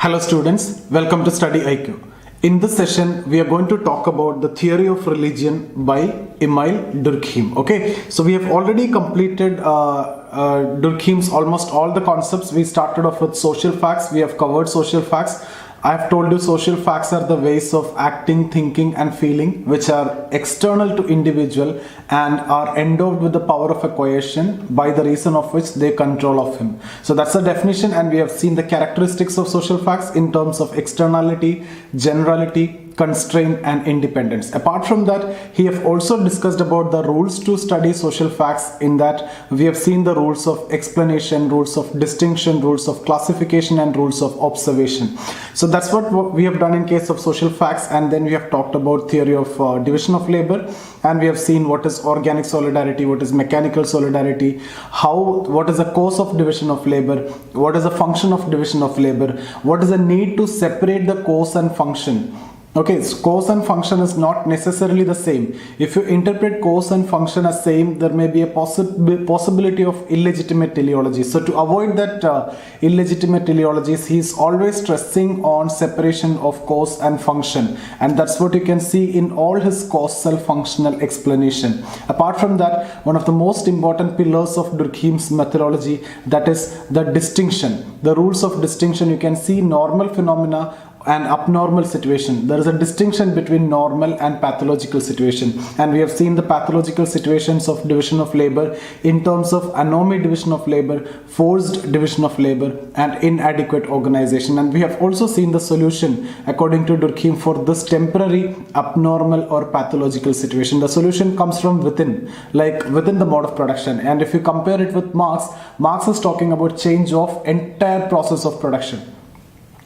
Hello students, welcome to StudyIQ. In this session, we are going to talk about the theory of religion by Emile Durkheim. Okay, so we have already completed Durkheim's almost all the concepts. We started off with social facts. We have covered social facts. I have told you social facts are the ways of acting, thinking and feeling which are external to individual and are endowed with the power of acquisition by the reason of which they control of him. So that's the definition, and we have seen the characteristics of social facts in terms of externality, generality, constraint and independence. Apart from that, he have also discussed about the rules to study social facts. In that we have seen the rules of explanation, rules of distinction, rules of classification and rules of observation. So that's what we have done in case of social facts, and then we have talked about theory of division of labor, and we have seen what is organic solidarity, what is mechanical solidarity, what is the cause of division of labor, what is the function of division of labor, what is the need to separate the cause and function. Okay, so cause and function is not necessarily the same. If you interpret cause and function as same, there may be a possibility of illegitimate teleology. So to avoid that illegitimate teleologies, he is always stressing on separation of cause and function, and that's what you can see in all his causal functional explanation. Apart from that, one of the most important pillars of Durkheim's methodology, that is the distinction, the rules of distinction. You can see normal phenomena and abnormal situation. There is a distinction between normal and pathological situation, and we have seen the pathological situations of division of labor in terms of anomy division of labor, forced division of labor and inadequate organization. And we have also seen the solution according to Durkheim for this temporary abnormal or pathological situation. The solution comes from within, like within the mode of production. And if you compare it with Marx is talking about change of entire process of production.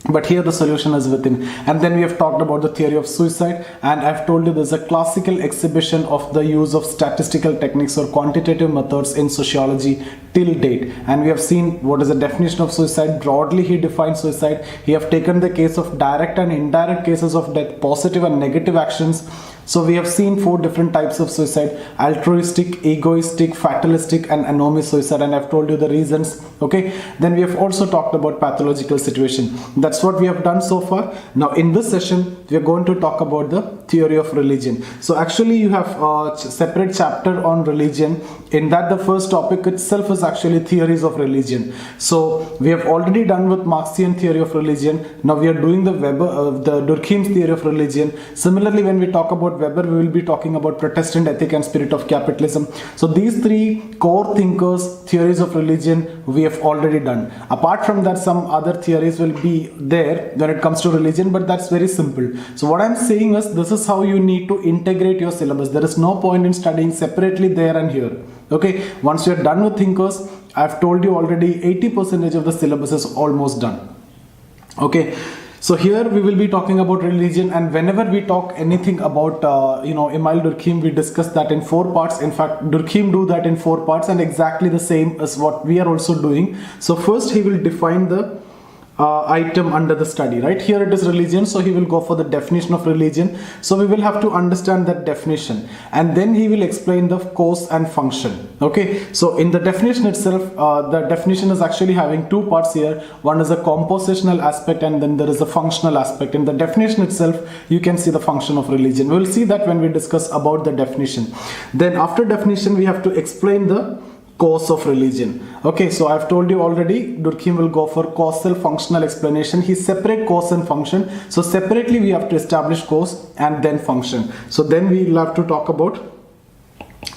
But here the solution is within. And then we have talked about the theory of suicide, and I've told you there's a classical exhibition of the use of statistical techniques or quantitative methods in sociology till date. And we have seen what is the definition of suicide. Broadly he defines suicide. He have taken the case of direct and indirect cases of death, positive and negative actions. So we have seen 4 different types of suicide: altruistic, egoistic, fatalistic and anomy suicide, and I've told you the reasons. Okay, then we have also talked about pathological situation. That's what we have done so far. Now in this session we are going to talk about the theory of religion. So actually you have a separate chapter on religion. In that the first topic itself is actually theories of religion. So we have already done with Marxian theory of religion. Now we are doing the Durkheim's theory of religion. Similarly, when we talk about Weber, we will be talking about Protestant ethic and spirit of capitalism. So these 3 core thinkers, theories of religion, we have already done. Apart from that, some other theories will be there when it comes to religion, but that's very simple. So what I'm saying is, this is how you need to integrate your syllabus. There is no point in studying separately there and here. Okay, once you're done with thinkers, I've told you already 80% of the syllabus is almost done. Okay, so here we will be talking about religion, and whenever we talk anything about Emile Durkheim, we discuss that in 4 parts. In fact, Durkheim do that in 4 parts, and exactly the same as what we are also doing. So first he will define the item under the study. Right here it is religion, so he will go for the definition of religion. So we will have to understand that definition, and then he will explain the cause and function. Okay, so in the definition itself, the definition is actually having 2 parts here. One is a compositional aspect, and then there is a functional aspect. In the definition itself you can see the function of religion. We will see that when we discuss about the definition. Then after definition we have to explain the cause of religion. Okay, so I've told you already, Durkheim will go for causal functional explanation. He separate cause and function. So separately we have to establish cause and then function. So then we will have to talk about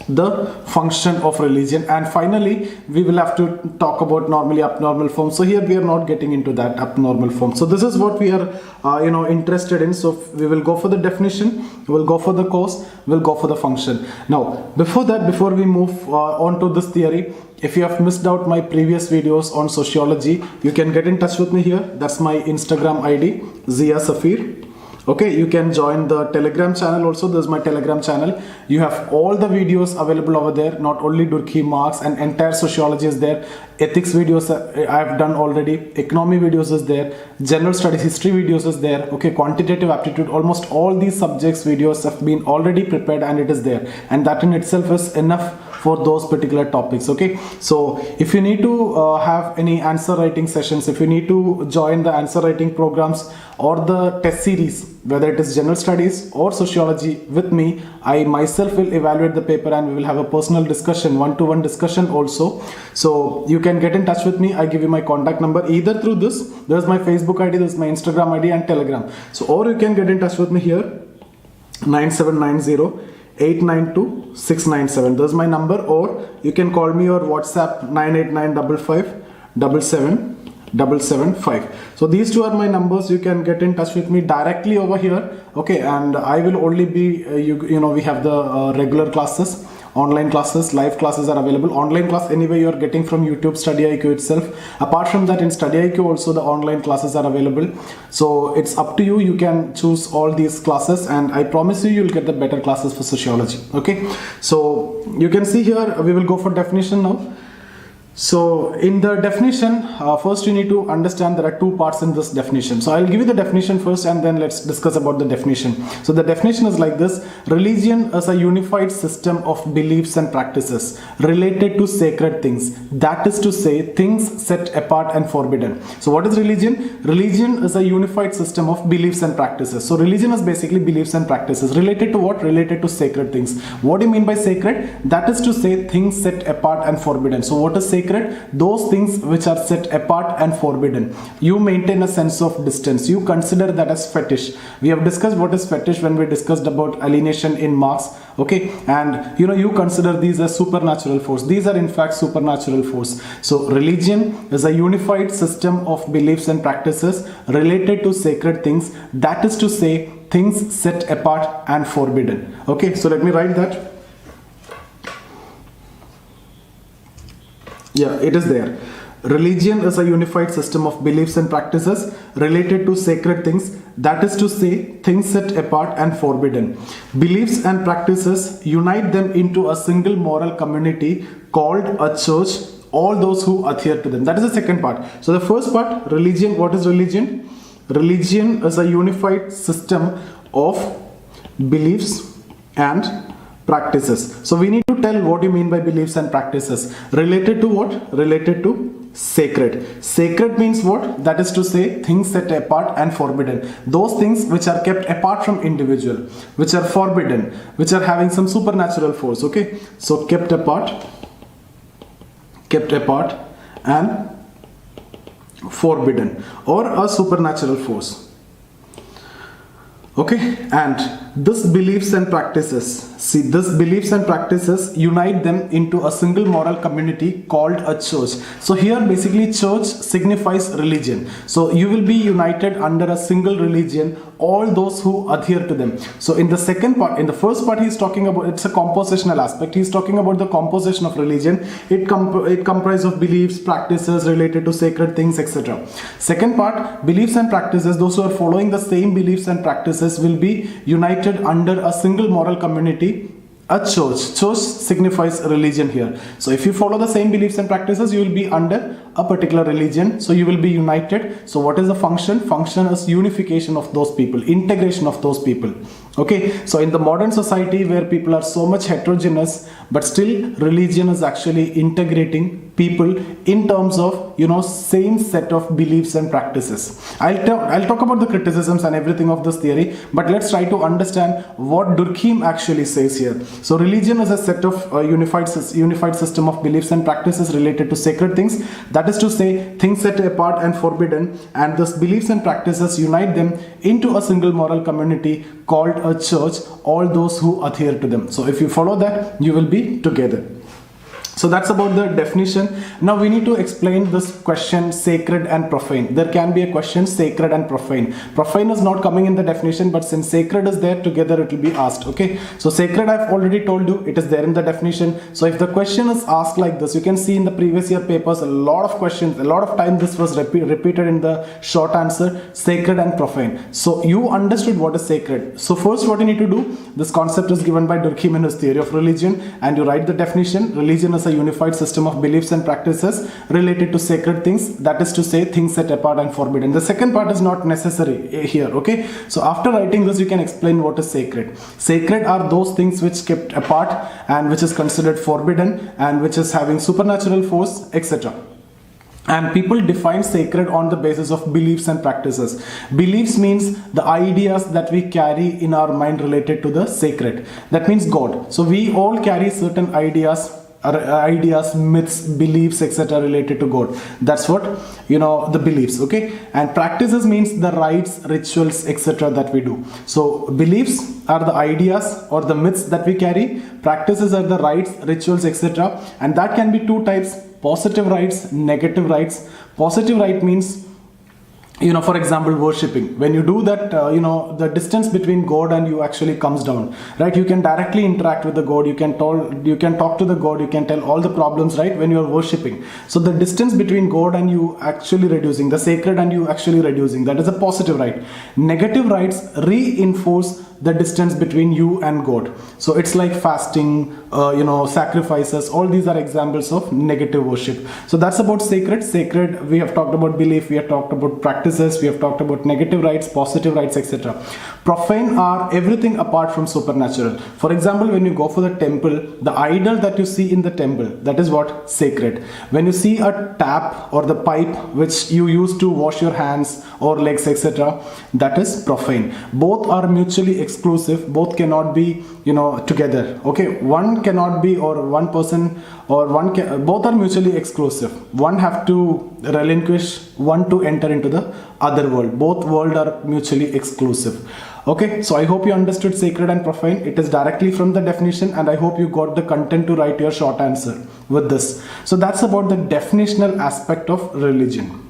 the function of religion, and finally we will have to talk about normally abnormal form. So here we are not getting into that abnormal form. So this is what we are interested in. So we will go for the definition, we will go for the cause, we will go for the function. Now before we move on to this theory, if you have missed out my previous videos on sociology, you can get in touch with me here. That's my Instagram ID, Zia Safir. Okay, you can join the Telegram channel also. There's my Telegram channel. You have all the videos available over there. Not only Durkheim, Marx, and entire sociology is there. Ethics videos I have done already. Economy videos is there. General studies, history videos is there. Okay, quantitative aptitude. Almost all these subjects videos have been already prepared, and it is there. And that in itself is enough for those particular topics. Okay, so if you need to have any answer writing sessions, if you need to join the answer writing programs or the test series, whether it is general studies or sociology with me, I myself will evaluate the paper and we will have a personal discussion, one-to-one discussion also. So you can get in touch with me. I give you my contact number either through this, there's my Facebook ID, there's my Instagram ID and Telegram. So or you can get in touch with me here, 9790 892 697. That's my number, or you can call me or WhatsApp 98955 775. So these two are my numbers. You can get in touch with me directly over here. Okay, and I will only be you know, we have the regular classes, online classes, live classes are available. Online class anyway you are getting from YouTube StudyIQ itself. Apart from that, in StudyIQ also the online classes are available. So it's up to you. You can choose all these classes and I promise you, you'll get the better classes for sociology. Okay, so you can see here, we will go for definition now. So in the definition, first you need to understand there are two parts in this definition. So I'll give you the definition first and then let's discuss about the definition. So the definition is like this: religion is a unified system of beliefs and practices related to sacred things. That is to say, things set apart and forbidden. So what is religion? Religion is a unified system of beliefs and practices. So religion is basically beliefs and practices related to what? Related to sacred things. What do you mean by sacred? That is to say, things set apart and forbidden. So what is sacred? Those things which are set apart and forbidden. You maintain a sense of distance. You consider that as fetish. We have discussed what is fetish when we discussed about alienation in Marx. Okay, and you consider these as supernatural force. These are in fact supernatural force. So religion is a unified system of beliefs and practices related to sacred things. That is to say, things set apart and forbidden. Okay, so let me write that. Yeah, it is there. Religion is a unified system of beliefs and practices related to sacred things. That is to say, things set apart and forbidden. Beliefs and practices unite them into a single moral community called a church, all those who adhere to them. That is the second part. So the first part, religion. What is religion? Religion is a unified system of beliefs and practices. So we need to tell what you mean by beliefs and practices. Related to what? Related to sacred. Sacred means what? That is to say, things set apart and forbidden. Those things which are kept apart from individual, which are forbidden, which are having some supernatural force. Okay, so kept apart and forbidden, or a supernatural force. Okay, and this beliefs and practices, unite them into a single moral community called a church. So here basically church signifies religion. So you will be united under a single religion, all those who adhere to them. So in the second part, in the first part, he's talking about, it's a compositional aspect. He's talking about the composition of religion. It comprises of beliefs, practices related to sacred things, etc. Second part, beliefs and practices, those who are following the same beliefs and practices will be united under a single moral community, a church. Church signifies religion here. So if you follow the same beliefs and practices, you will be under a particular religion. So you will be united. So what is the function? Function is unification of those people, integration of those people. Okay, so in the modern society where people are so much heterogeneous, but still religion is actually integrating people in terms of same set of beliefs and practices. I'll talk about the criticisms and everything of this theory, but let's try to understand what Durkheim actually says here. So religion is a set of unified system of beliefs and practices related to sacred things. That is to say, things set apart and forbidden, and thus beliefs and practices unite them into a single moral community called a church, all those who adhere to them. So if you follow that, you will be together. So that's about the definition. Now we need to explain this question, sacred and profane. There can be a question, sacred and profane. Profane is not coming in the definition, but since sacred is there, together it will be asked. Okay, so sacred, I've already told you, it is there in the definition. So if the question is asked like this, you can see in the previous year papers, a lot of questions, a lot of time this was repeated in the short answer, sacred and profane. So you understood what is sacred. So first what you need to do, this concept is given by Durkheim in his theory of religion, and you write the definition. Religion is is a unified system of beliefs and practices related to sacred things, that is to say things set apart and forbidden. The second part is not necessary here, okay? So after writing this, you can explain what is sacred. Sacred are those things which kept apart and which is considered forbidden and which is having supernatural force, etc. And people define sacred on the basis of beliefs and practices. Beliefs means the ideas that we carry in our mind related to the sacred. That means God. So we all carry certain ideas, myths, beliefs, etc. related to God. That's what, the beliefs, okay? And practices means the rites, rituals, etc. that we do. So beliefs are the ideas or the myths that we carry. Practices are the rites, rituals, etc. And that can be two types: positive rites, negative rites. Positive rite means, for example, worshipping. When you do that, the distance between God and you actually comes down, right? You can directly interact with the God. You can talk to the God. You can tell all the problems, right? When you are worshipping. So the distance between God and you actually reducing, the sacred and you actually reducing. That is a positive rite. Negative rites reinforce the distance between you and God. So it's like fasting, sacrifices. All these are examples of negative worship. So that's about sacred. Sacred, we have talked about belief, we have talked about practices, we have talked about negative rites, positive rites, etc. Profane are everything apart from supernatural. For example, when you go for the temple, the idol that you see in the temple, that is what? Sacred. When you see a tap or the pipe which you use to wash your hands or legs, etc., that is profane. Both are mutually exclusive. Both cannot be, together. Okay, one cannot be, or one person, or one can, both are mutually exclusive. One have to relinquish one to enter into the other world. Both worlds are mutually exclusive. Okay, so I hope you understood sacred and profane. It is directly from the definition, and I hope you got the content to write your short answer with this. So that's about the definitional aspect of religion.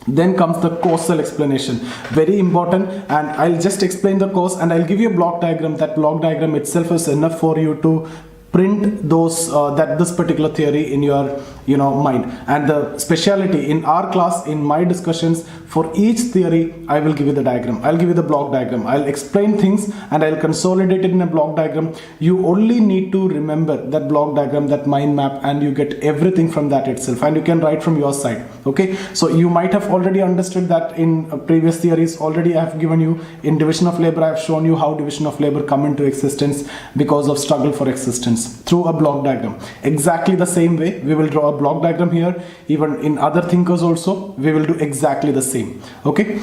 Then comes the causal explanation, very important, and I'll just explain the cause and I'll give you a block diagram. That block diagram itself is enough for you to print those this particular theory in your mind. And the speciality in our class, in my discussions, for each theory I will give you the diagram. I'll give you the block diagram. I'll explain things and I'll consolidate it in a block diagram. You only need to remember that block diagram, that mind map, and you get everything from that itself, and you can write from your side. Okay, so you might have already understood that in previous theories. Already I have given you in division of labor. I have shown you how division of labor come into existence because of struggle for existence through a block diagram. Exactly the same way we will draw a block diagram here. Even in other thinkers also we will do exactly the same. Okay,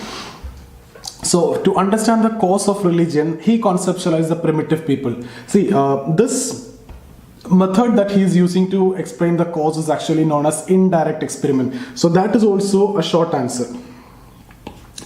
so to understand the cause of religion, he conceptualized the primitive people. See, this method that he is using to explain the cause is actually known as indirect experiment. So that is also a short answer.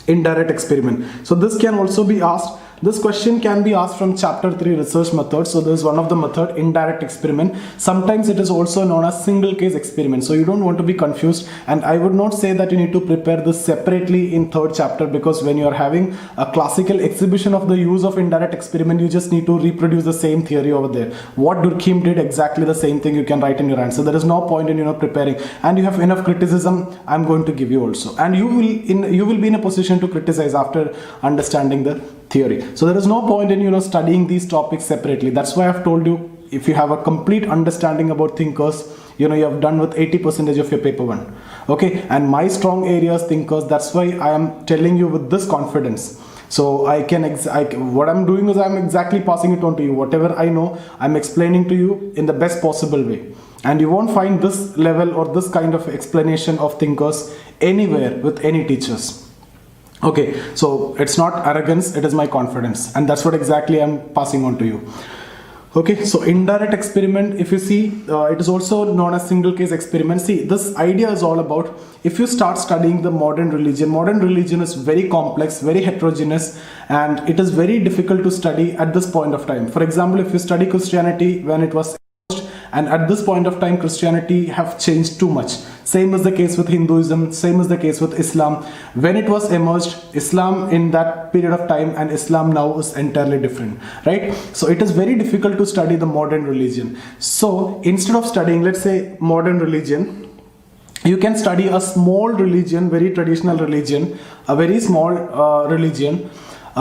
Indirect experiment. So this can also be asked. This question can be asked from chapter 3 research methods. So this is one of the method, indirect experiment. Sometimes it is also known as single case experiment. So you don't want to be confused, and I would not say that you need to prepare this separately in third chapter, because when you are having a classical exhibition of the use of indirect experiment, you just need to reproduce the same theory over there. What Durkheim did, exactly the same thing you can write in your answer. There is no point in preparing, and you have enough criticism I'm going to give you also, and you will be in a position to criticize after understanding the theory. So there is no point in studying these topics separately. That's why I've told you, if you have a complete understanding about thinkers, you have done with 80% of your paper 1. Okay, and my strong areas thinkers, that's why I am telling you with this confidence. So what I'm doing is I'm exactly passing it on to you. Whatever I know, I'm explaining to you in the best possible way, and you won't find this level or this kind of explanation of thinkers anywhere with any teachers. Okay, so it's not arrogance, it is my confidence, and that's what exactly I'm passing on to you. Okay, so indirect experiment, if you see, it is also known as single case experiment. See, this idea is all about, if you start studying the modern religion is very complex, very heterogeneous, and it is very difficult to study at this point of time. For example, if you study Christianity when it was, and at this point of time Christianity have changed too much. Same is the case with Hinduism, same is the case with Islam. When it was emerged, Islam in that period of time and Islam now is entirely different, right? So it is very difficult to study the modern religion. So instead of studying, let's say, modern religion, you can study a small religion, very traditional religion, a very small religion,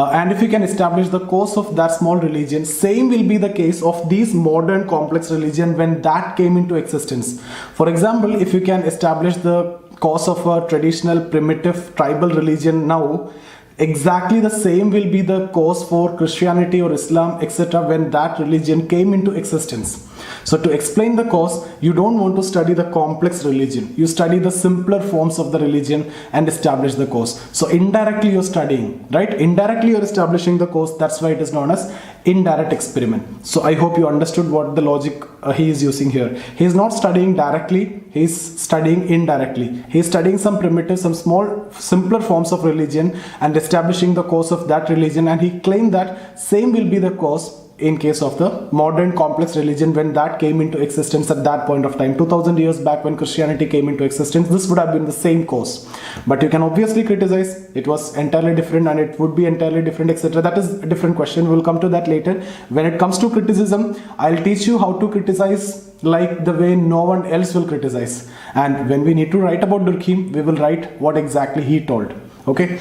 and if you can establish the cause of that small religion, same will be the case of these modern complex religion when that came into existence. For example, if you can establish the cause of a traditional primitive tribal religion now, exactly the same will be the cause for Christianity or Islam, etc., when that religion came into existence. So to explain the cause, you don't want to study the complex religion. You study the simpler forms of the religion and establish the cause. So indirectly you're studying, right? Indirectly you're establishing the cause. That's why it is known as indirect experiment. So I hope you understood what the logic he is using here. He is not studying directly, he is studying indirectly. He is studying some primitive, some small, simpler forms of religion and establishing the cause of that religion, and he claimed that same will be the cause in case of the modern complex religion when that came into existence at that point of time. 2000 years back when Christianity came into existence, this would have been the same cause. But you can obviously criticize it was entirely different and it would be entirely different, etc. That is a different question. We'll come to that later. When it comes to criticism, I'll teach you how to criticize like the way no one else will criticize. And when we need to write about Durkheim, we will write what exactly he told. Okay,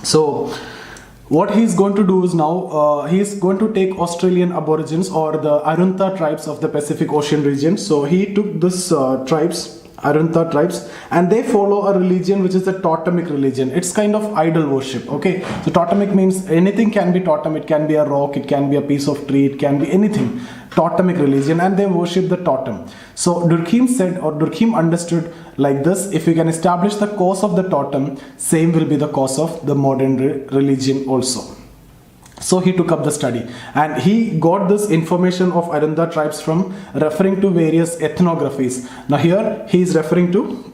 so what he's going to do is now, he's going to take Australian Aborigines or the Arunta tribes of the Pacific Ocean region. So he took this Arunta tribes, and they follow a religion which is the Totemic religion. It's kind of idol worship. Okay, so Totemic means anything can be totem. It can be a rock, it can be a piece of tree, it can be anything. Totemic religion, and they worship the totem. So Durkheim said, or Durkheim understood like this: if you can establish the cause of the totem, same will be the cause of the modern religion also. So he took up the study, and he got this information of Arunta tribes from referring to various ethnographies. Now here he is referring to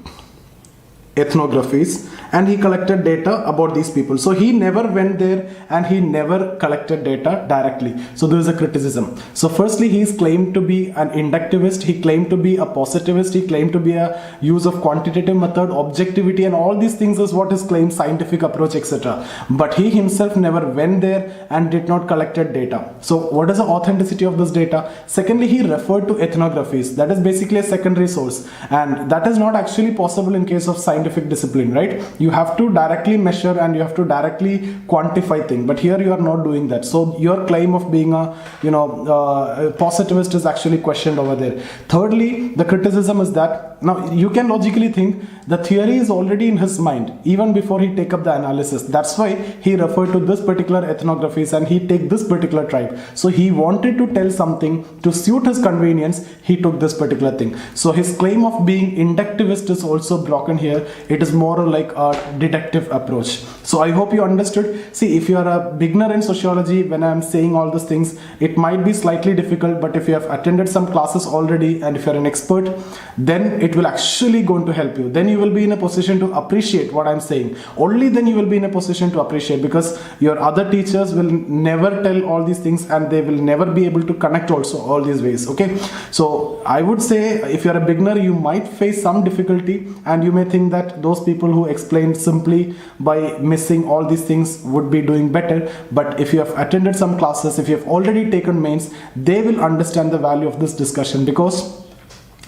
ethnographies, and he collected data about these people. So he never went there and he never collected data directly. So there is a criticism. So firstly, he is claimed to be an inductivist, he claimed to be a positivist, he claimed to be a use of quantitative method, objectivity, and all these things is what is claimed, scientific approach, etc. But he himself never went there and did not collected data. So what is the authenticity of this data? Secondly, he referred to ethnographies. That is basically a secondary source, and that is not actually possible in case of scientific discipline, right? You have to directly measure and you have to directly quantify things, but here you are not doing that. So your claim of being a positivist is actually questioned over there. Thirdly, the criticism is that now you can logically think the theory is already in his mind even before he take up the analysis. That's why he referred to this particular ethnographies and he take this particular tribe. So he wanted to tell something to suit his convenience. He took this particular thing. So his claim of being inductivist is also broken here. It is more like a deductive approach. So I hope you understood. See, if you are a beginner in sociology, when I am saying all these things, it might be slightly difficult, but if you have attended some classes already and if you are an expert, then it will actually going to help you. Then you will be in a position to appreciate what I'm saying. Only then you will be in a position to appreciate, because your other teachers will never tell all these things and they will never be able to connect also all these ways. Okay, so I would say if you're a beginner, you might face some difficulty and you may think that those people who explain simply by missing all these things would be doing better. But if you have attended some classes, if you have already taken mains, they will understand the value of this discussion, because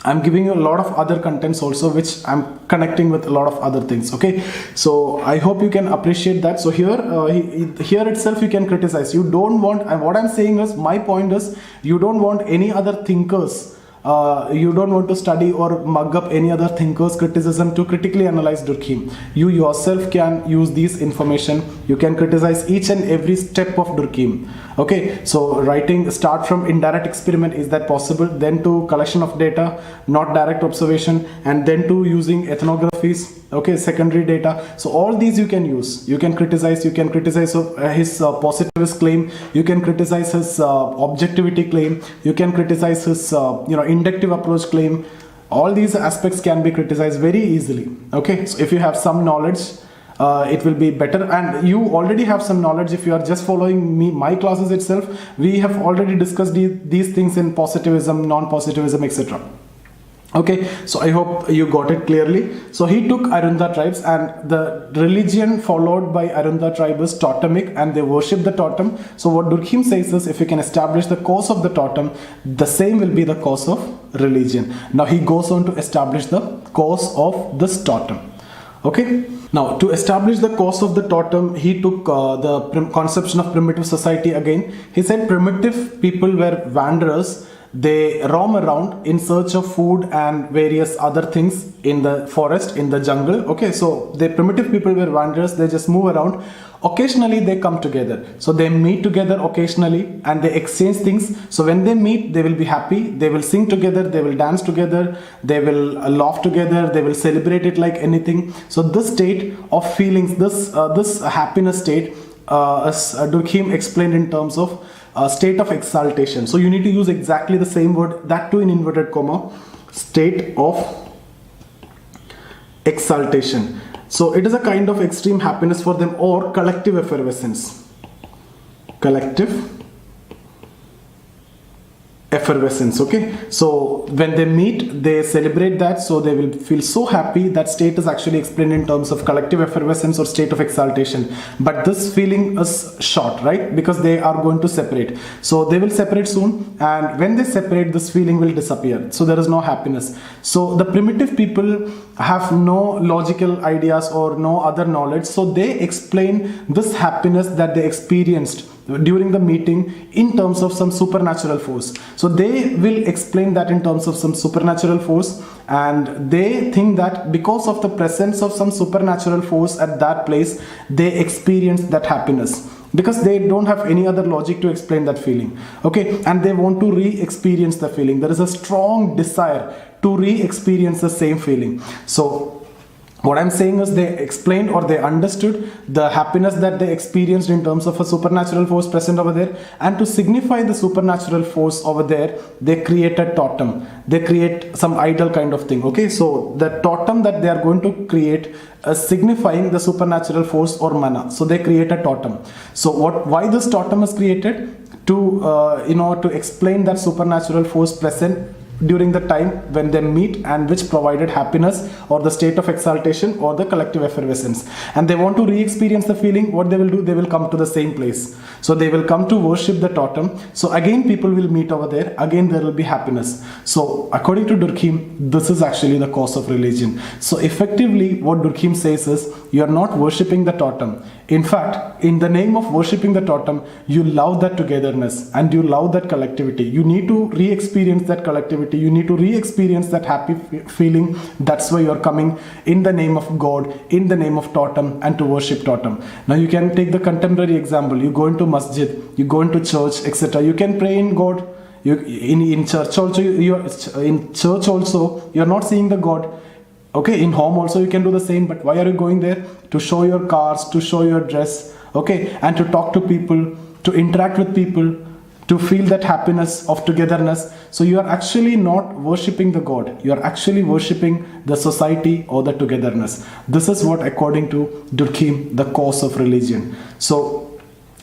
I'm giving you a lot of other contents also which I'm connecting with a lot of other things. Okay, so I hope you can appreciate that. So here here itself you can criticize. You don't want, and what I'm saying is, my point is, you don't want any other thinkers, you don't want to study or mug up any other thinkers' criticism to critically analyze Durkheim. You yourself can use these information. You can criticize each and every step of Durkheim. Okay, so writing, start from indirect experiment, is that possible? Then to collection of data, not direct observation, and then to using ethnographies, okay, secondary data. So all these you can use. You can criticize his positivist claim, you can criticize his objectivity claim, you can criticize his inductive approach claim. All these aspects can be criticized very easily. Okay, so if you have some knowledge, it will be better, and you already have some knowledge if you are just following my classes itself. We have already discussed these things in positivism, non-positivism, etc. Okay, so I hope you got it clearly. So he took Arunta tribes, and the religion followed by Arunta tribe is Totemic, and they worship the totem. So what Durkheim says is, if you can establish the cause of the totem, the same will be the cause of religion. Now he goes on to establish the cause of this totem. Okay. Now, to establish the cause of the totem, he took the conception of primitive society again. He said primitive people were wanderers. They roam around in search of food and various other things in the forest, in the jungle. Okay, so the primitive people were wanderers. They just move around. Occasionally they come together. So they meet together occasionally and they exchange things. So when they meet, they will be happy. They will sing together. They will dance together. They will laugh together. They will celebrate it like anything. So this state of feelings, this happiness state, as Durkheim explained in terms of state of exaltation. So you need to use exactly the same word, that too in inverted comma, state of exaltation. So it is a kind of extreme happiness for them, or collective effervescence. Collective effervescence. Okay, so when they meet, they celebrate that, so they will feel so happy. That state is actually explained in terms of collective effervescence or state of exaltation. But this feeling is short, right? Because they are going to separate. So they will separate soon, and when they separate, this feeling will disappear. So there is no happiness. So the primitive people have no logical ideas or no other knowledge, so they explain this happiness that they experienced during the meeting in terms of some supernatural force. So they will explain that in terms of some supernatural force, and they think that because of the presence of some supernatural force at that place, they experience that happiness, because they don't have any other logic to explain that feeling. Okay, and they want to re-experience the feeling. There is a strong desire to re-experience the same feeling. So what I'm saying is, they explained or they understood the happiness that they experienced in terms of a supernatural force present over there, and to signify the supernatural force over there, they create a totem. They create some idol kind of thing. Okay, so the totem that they are going to create is signifying the supernatural force or mana. So they create a totem. So why this totem is created? To explain that supernatural force present during the time when they meet, and which provided happiness or the state of exaltation or the collective effervescence. And they want to re-experience the feeling. What they will do, they will come to the same place. So they will come to worship the totem. So again people will meet over there. Again there will be happiness. So according to Durkheim, this is actually the cause of religion. So effectively what Durkheim says is, you are not worshipping the totem. In fact, in the name of worshipping the totem, you love that togetherness and you love that collectivity. You need to re-experience that collectivity. You need to re-experience that happy feeling. That's why you are coming in the name of God, in the name of totem, and to worship totem. Now you can take the contemporary example. You go into masjid, you go into church, etc. You can pray in God. In church also, you are not seeing the God. Okay, in home also you can do the same, but why are you going there? To show your cars, to show your dress, okay, and to talk to people, to interact with people, to feel that happiness of togetherness. So you are actually not worshipping the God, you are actually worshipping the society or the togetherness. This is what, according to Durkheim, the cause of religion. So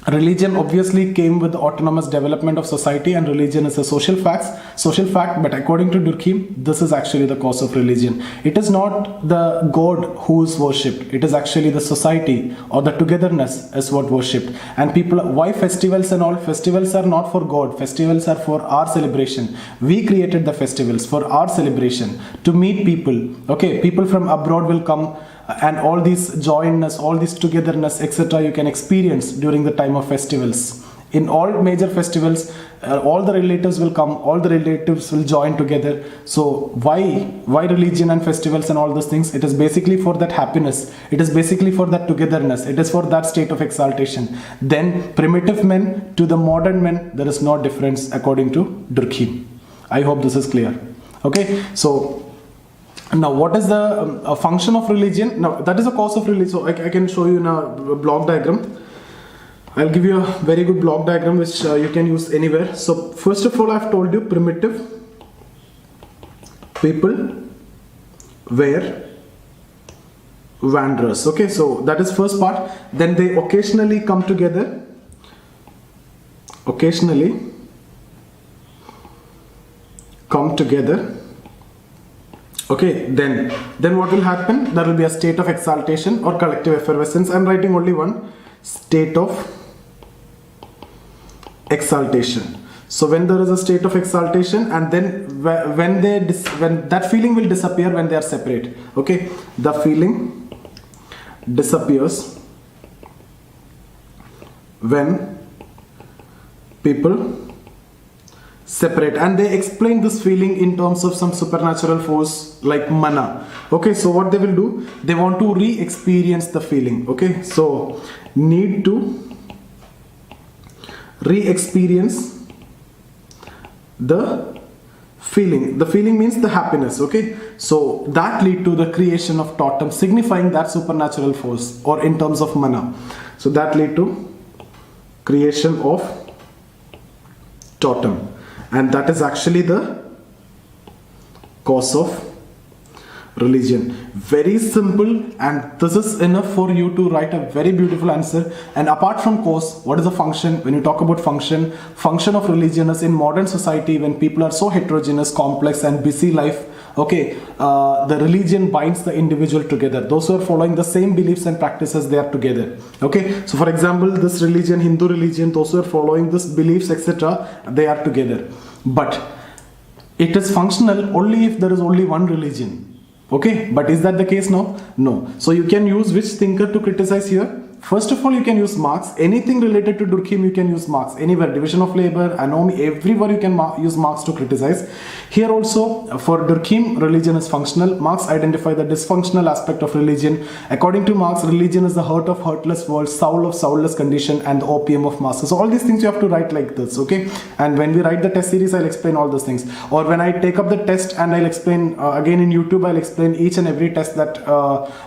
religion obviously came with the autonomous development of society, and religion is a social fact, but according to Durkheim, this is actually the cause of religion. It is not the God who is worshipped, it is actually the society or the togetherness is what worshipped. And people, why festivals and all? Festivals are not for God, festivals are for our celebration. We created the festivals for our celebration, to meet people. Okay, people from abroad will come, and all this joyness, all this togetherness, etc. you can experience during the time of festivals. In all major festivals, all the relatives will come, all the relatives will join together. So why religion and festivals and all those things? It is basically for that happiness. It is basically for that togetherness. It is for that state of exaltation. Then primitive men to the modern men, there is no difference according to Durkheim. I hope this is clear. Okay, so now what is the function of religion? Now that is a cause of religion. So I can show you now a block diagram. I'll give you a very good block diagram which you can use anywhere. So first of all, I've told you primitive people were wanderers. Okay, so that is first part. Then they occasionally come together. Occasionally come together. Okay, then what will happen? There will be a state of exaltation or collective effervescence. I'm writing only one, state of exaltation. So when there is a state of exaltation, and then when that feeling will disappear when they are separate. Okay, the feeling disappears when people separate, and they explain this feeling in terms of some supernatural force like mana. Okay, so what they will do, they want to re-experience the feeling. Okay, so need to re-experience the feeling. The feeling means the happiness. Okay, so that lead to the creation of totem, signifying that supernatural force, or in terms of mana. So that lead to creation of totem, and that is actually the cause of religion. Very simple, and this is enough for you to write a very beautiful answer. And apart from cause, what is a function? When you talk about function of religion is in modern society, when people are so heterogeneous, complex and busy life, okay, the religion binds the individual together. Those who are following the same beliefs and practices, they are together. Okay, so for example, this religion, Hindu religion, those who are following this beliefs, etc., they are together. But it is functional only if there is only one religion. Okay, but is that the case now? No. So you can use which thinker to criticize here? First of all, you can use Marx. Anything related to Durkheim, you can use Marx. Anywhere, division of labor, anomy, everywhere you can use Marx to criticize. Here also, for Durkheim, religion is functional. Marx identified the dysfunctional aspect of religion. According to Marx, religion is the hurt of hurtless world, soul of soulless condition, and the opium of masses. So all these things you have to write like this, okay? And when we write the test series, I'll explain all those things. Or when I take up the test and I'll explain, again in YouTube, I'll explain each and every test that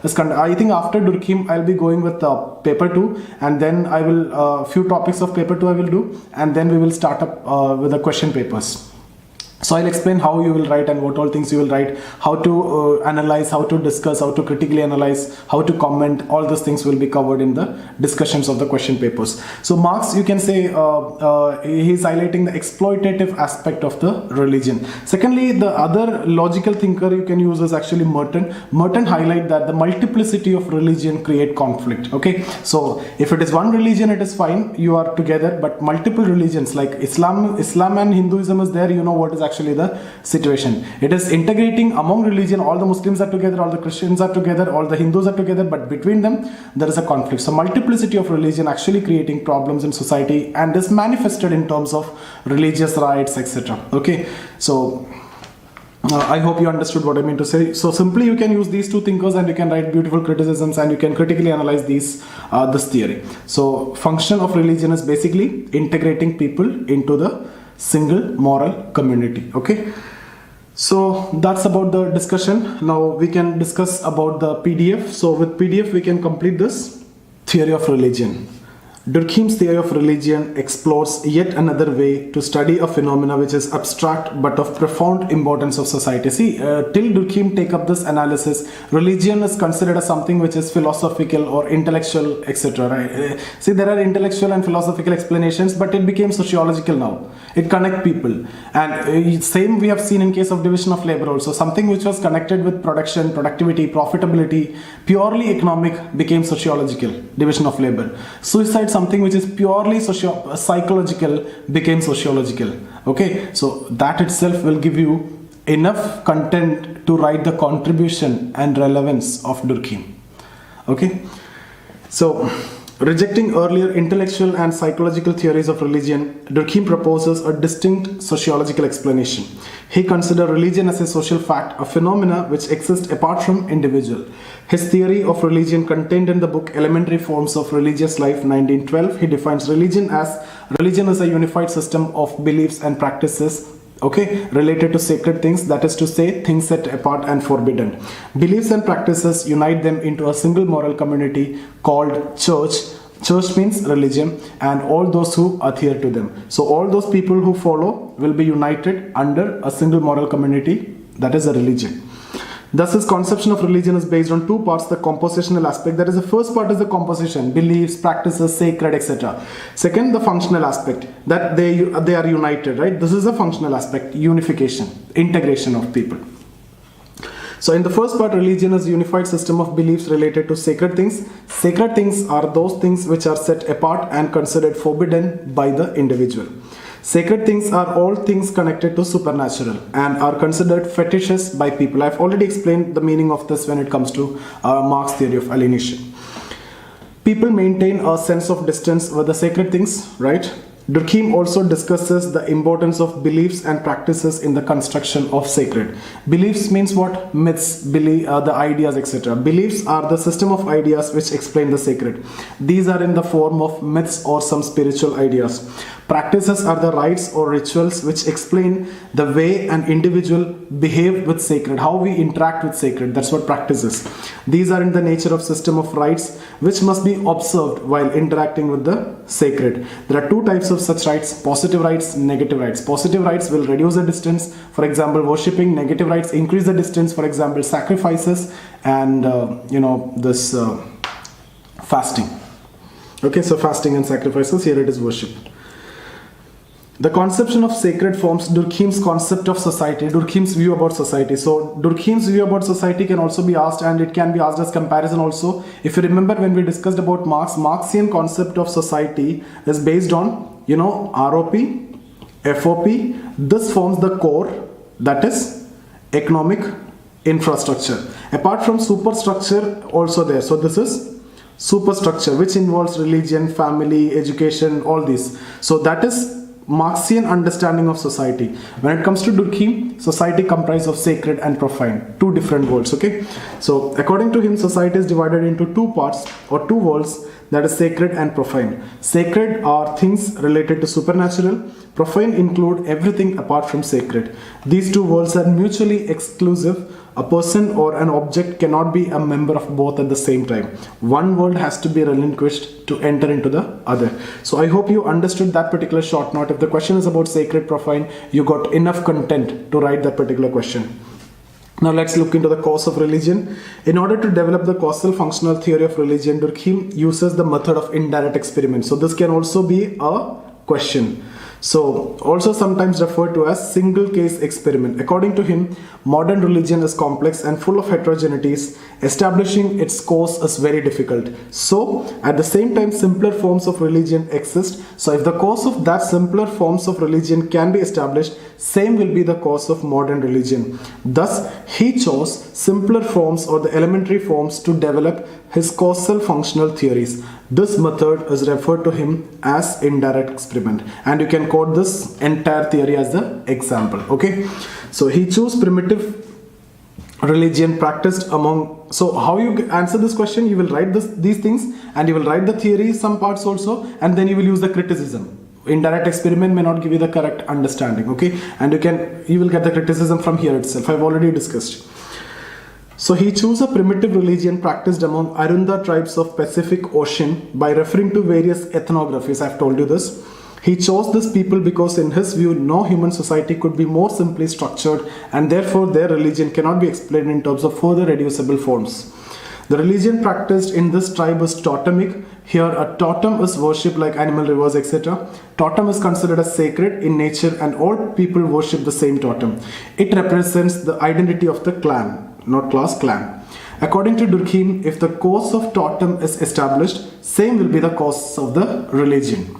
is conducted. I think after Durkheim, I'll be going with paper 2, and then I will few topics of paper 2 I will do, and then we will start up with the question papers. So I'll explain how you will write and what all things you will write, how to analyze, how to discuss, how to critically analyze, how to comment. All those things will be covered in the discussions of the question papers. So Marx, you can say he's highlighting the exploitative aspect of the religion. Secondly, the other logical thinker you can use is actually Merton. Merton highlight that the multiplicity of religion create conflict. Okay, so if it is one religion, it is fine, you are together, but multiple religions like Islam and Hinduism is there, you know what is actually the situation. It is integrating among religion, all the Muslims are together, all the Christians are together, all the Hindus are together, but between them there is a conflict. So multiplicity of religion actually creating problems in society, and is manifested in terms of religious rights, etc. Okay, so I hope you understood what I mean to say. So simply you can use these two thinkers and you can write beautiful criticisms, and you can critically analyze this theory. So function of religion is basically integrating people into the single moral community. Okay, so that's about the discussion. Now we can discuss about the PDF. So with PDF we can complete this theory of religion. Durkheim's theory of religion explores yet another way to study a phenomena which is abstract but of profound importance of society. See, till Durkheim take up this analysis, religion is considered as something which is philosophical or intellectual, etc. Right? See, there are intellectual and philosophical explanations, but it became sociological now. It connects people, and same we have seen in case of division of labor also. Something which was connected with production, productivity, profitability, purely economic, became sociological, division of labor. Suicide, something which is purely psychological, became sociological. Okay, so that itself will give you enough content to write the contribution and relevance of Durkheim. Okay, so rejecting earlier intellectual and psychological theories of religion, Durkheim proposes a distinct sociological explanation. He considers religion as a social fact, a phenomena which exists apart from individual. His theory of religion contained in the book Elementary Forms of Religious Life, 1912, he defines religion is a unified system of beliefs and practices, okay, related to sacred things, that is to say, things set apart and forbidden. Beliefs and practices unite them into a single moral community called church. Church means religion, and all those who adhere to them. So all those people who follow will be united under a single moral community, that is a religion. Thus his conception of religion is based on two parts: the compositional aspect, that is the first part is the composition, beliefs, practices, sacred, etc. Second, the functional aspect, that they are united, right? This is the functional aspect, unification, integration of people. So in the first part, religion is a unified system of beliefs related to sacred things. Sacred things are those things which are set apart and considered forbidden by the individual. Sacred things are all things connected to supernatural and are considered fetishes by people. I've already explained the meaning of this when it comes to Marx theory of alienation. People maintain a sense of distance with the sacred things, right? Durkheim also discusses the importance of beliefs and practices in the construction of sacred. Beliefs means what? Myths, the ideas, etc. Beliefs are the system of ideas which explain the sacred. These are in the form of myths or some spiritual ideas. Practices are the rites or rituals which explain the way an individual behave with sacred, how we interact with sacred. That's what practice is. These are in the nature of system of rites which must be observed while interacting with the sacred. There are two types of such rites: positive rites, negative rites. Positive rites will reduce the distance, for example worshipping. Negative rites increase the distance, for example sacrifices and fasting. Okay, so fasting and sacrifices, here it is worship. The conception of sacred forms Durkheim's concept of society, Durkheim's view about society. So Durkheim's view about society can also be asked, and it can be asked as comparison also. If you remember when we discussed about Marxian concept of society is based on, ROP, FOP. This forms the core, that is economic infrastructure. Apart from superstructure also there. So this is superstructure which involves religion, family, education, all these. So that is Marxian understanding of society. When it comes to Durkheim, society comprises of sacred and profane, two different worlds. Okay, so according to him, society is divided into two parts or two worlds, that is sacred and profane. Sacred are things related to supernatural. Profane include everything apart from sacred. These two worlds are mutually exclusive. A person or an object cannot be a member of both at the same time. One world has to be relinquished to enter into the other. So I hope you understood that particular short note. If the question is about sacred, profane, you got enough content to write that particular question. Now let's look into the cause of religion. In order to develop the causal functional theory of religion, Durkheim uses the method of indirect experiment. So this can also be a question. So also sometimes referred to as single case experiment. According to him, modern religion is complex and full of heterogeneities. Establishing its cause is very difficult. So at the same time, simpler forms of religion exist. So if the cause of that simpler forms of religion can be established, same will be the cause of modern religion. Thus, he chose simpler forms or the elementary forms to develop his causal functional theories. This method is referred to him as indirect experiment, and you can quote this entire theory as the example. Okay, so he chose primitive religion practiced among. So how you answer this question? You will write these things, and you will write the theory, some parts also, and then you will use the criticism. Indirect experiment may not give you the correct understanding. Okay, and you will get the criticism from here itself. I've already discussed. So he chose a primitive religion practiced among Arunda tribes of Pacific Ocean by referring to various ethnographies. I've told you this. He chose this people because in his view, no human society could be more simply structured, and therefore their religion cannot be explained in terms of further reducible forms. The religion practiced in this tribe is totemic. Here a totem is worshipped like animal rivers, etc. Totem is considered as sacred in nature and all people worship the same totem. It represents the identity of the clan, not class, clan. According to Durkheim, if the cause of totem is established, same will be the cause of the religion.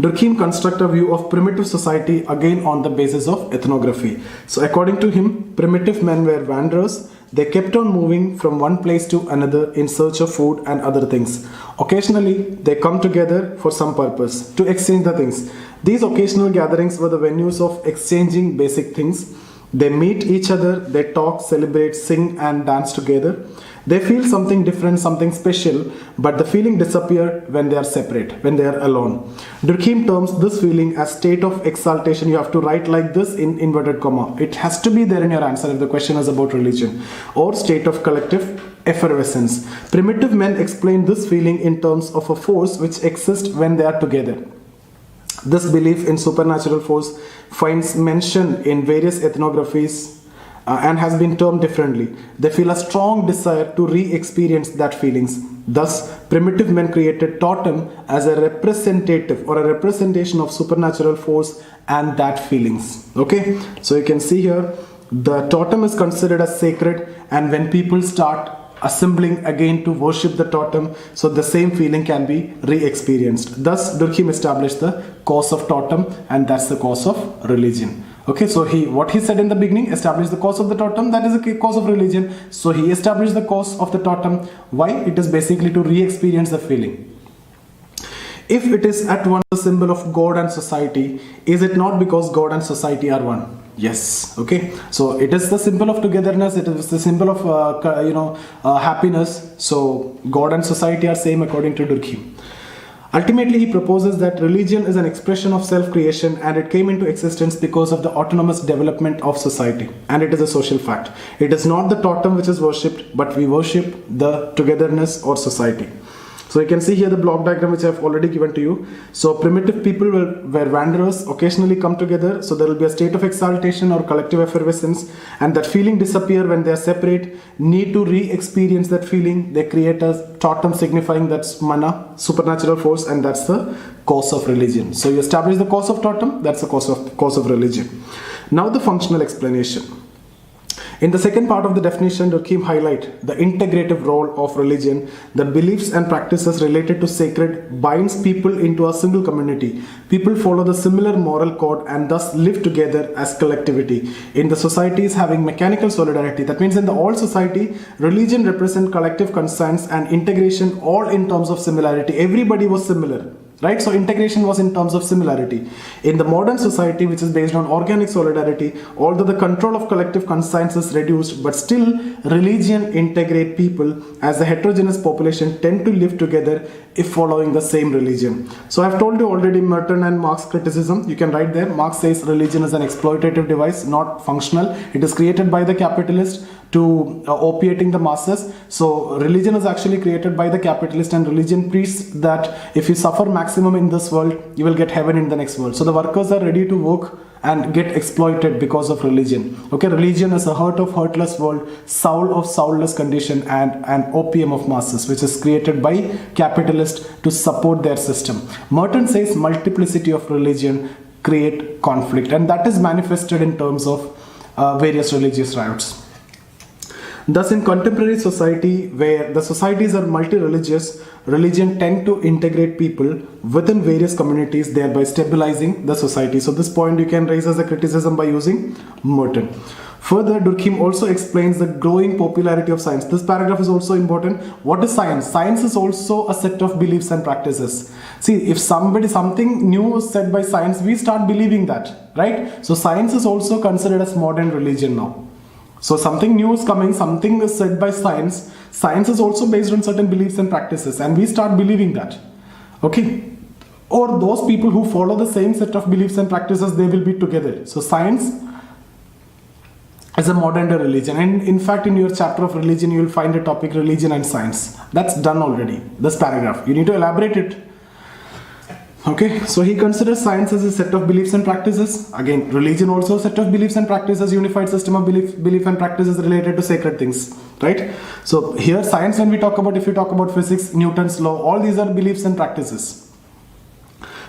Durkheim constructs a view of primitive society again on the basis of ethnography. So according to him, primitive men were wanderers. They kept on moving from one place to another in search of food and other things. Occasionally, they come together for some purpose, to exchange the things. These occasional gatherings were the venues of exchanging basic things. They meet each other, they talk, celebrate, sing and dance together. They feel something different, something special, but the feeling disappears when they are separate, when they are alone. Durkheim terms this feeling as state of exaltation. You have to write like this in inverted comma. It has to be there in your answer if the question is about religion. Or state of collective effervescence. Primitive men explain this feeling in terms of a force which exists when they are together. This belief in supernatural force finds mention in various ethnographies and has been termed differently. They feel a strong desire to re-experience that feelings. Thus, primitive men created totem as a representative or a representation of supernatural force and that feelings. Okay, so you can see here the totem is considered as sacred, and when people start assembling again to worship the totem, so the same feeling can be re-experienced. Thus Durkheim established the cause of totem, and that's the cause of religion. Okay, so what he said in the beginning, established the cause of the totem, that is the cause of religion. So he established the cause of the totem. Why? It is basically to re-experience the feeling. If it is at once a symbol of God and society, is it not because God and society are one? Yes. Okay, so it is the symbol of togetherness, it is the symbol of happiness. So God and society are same according to Durkheim. Ultimately, he proposes that religion is an expression of self-creation, and it came into existence because of the autonomous development of society, and it is a social fact. It is not the totem which is worshipped, but we worship the togetherness or society. So you can see here the block diagram which I have already given to you. So primitive people were wanderers, occasionally come together. So there will be a state of exaltation or collective effervescence, and that feeling disappear when they are separate, need to re-experience that feeling. They create a totem signifying that's mana, supernatural force, and that's the cause of religion. So you establish the cause of totem, that's the cause of religion. Now the functional explanation. In the second part of the definition, Durkheim highlight the integrative role of religion. The beliefs and practices related to sacred binds people into a single community. People follow the similar moral code and thus live together as collectivity. In the societies having mechanical solidarity, that means in the old society, religion represent collective conscience and integration all in terms of similarity. Everybody was similar. Right? So integration was in terms of similarity. In the modern society, which is based on organic solidarity, although the control of collective conscience is reduced, but still religion integrate people as the heterogeneous population tend to live together if following the same religion. So I've told you already Merton and Marx criticism. You can write there. Marx says religion is an exploitative device, not functional. It is created by the capitalist to opiating the masses. So religion is actually created by the capitalist, and religion preaches that if you suffer maximum in this world, you will get heaven in the next world. So the workers are ready to work and get exploited because of religion. Okay, religion is a hurt of hurtless world, soul of soulless condition, and an opium of masses, which is created by capitalists to support their system. Merton says multiplicity of religion create conflict, and that is manifested in terms of various religious riots. Thus, in contemporary society, where the societies are multi-religious, religion tend to integrate people within various communities, thereby stabilizing the society. So this point you can raise as a criticism by using Merton. Further, Durkheim also explains the growing popularity of science. This paragraph is also important. What is science? Science is also a set of beliefs and practices. See, if something new is said by science, we start believing that, right? So science is also considered as modern religion now. So something new is coming, something is said by science. Science is also based on certain beliefs and practices, and we start believing that. Okay? Or those people who follow the same set of beliefs and practices, they will be together. So science is a modern day religion. And in fact, in your chapter of religion, you will find a topic, religion and science. That's done already, this paragraph. You need to elaborate it. Okay, so he considers science as a set of beliefs and practices. Again, religion also a set of beliefs and practices, unified system of belief and practices related to sacred things, right? So here science, when we talk about, if you talk about physics, Newton's law, all these are beliefs and practices.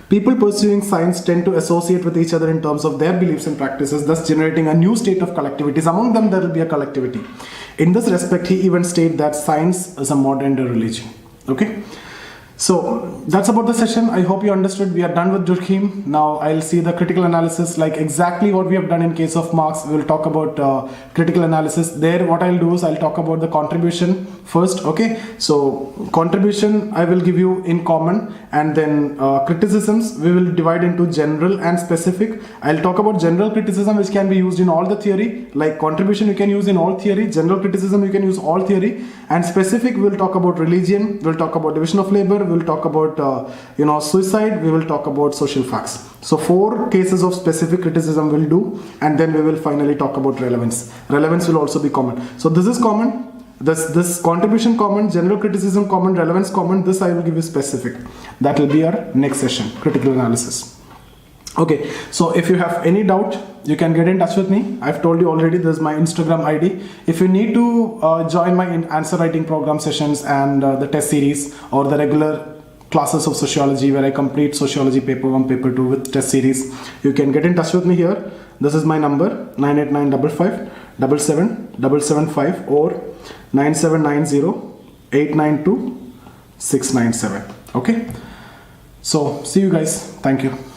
People pursuing science tend to associate with each other in terms of their beliefs and practices, thus generating a new state of collectivities. Among them, there will be a collectivity. In this respect, he even states that science is a modern day religion. Okay. So that's about the session. I hope you understood. We are done with Durkheim. Now I'll see the critical analysis, like exactly what we have done in case of Marx. We will talk about critical analysis. There what I'll do is I'll talk about the contribution first. Okay, so contribution I will give you in common, and then criticisms we will divide into general and specific. I'll talk about general criticism, which can be used in all the theory. Like contribution you can use in all theory, general criticism you can use all theory, and specific we'll talk about religion, we'll talk about division of labor, we'll talk about suicide, we will talk about social facts. So 4 cases of specific criticism we'll do, and then we will finally talk about relevance. Relevance will also be common. So this is common, this contribution common, general criticism common, relevance common. This I will give you specific. That will be our next session, critical analysis. Okay, so if you have any doubt, you can get in touch with me. I've told you already, this is my Instagram ID. If you need to join my answer writing program sessions and the test series, or the regular classes of sociology where I complete sociology paper 1, paper 2 with test series, you can get in touch with me here. This is my number, 98955 77775 or 9790 892 697. Okay, so see you guys. Thank you.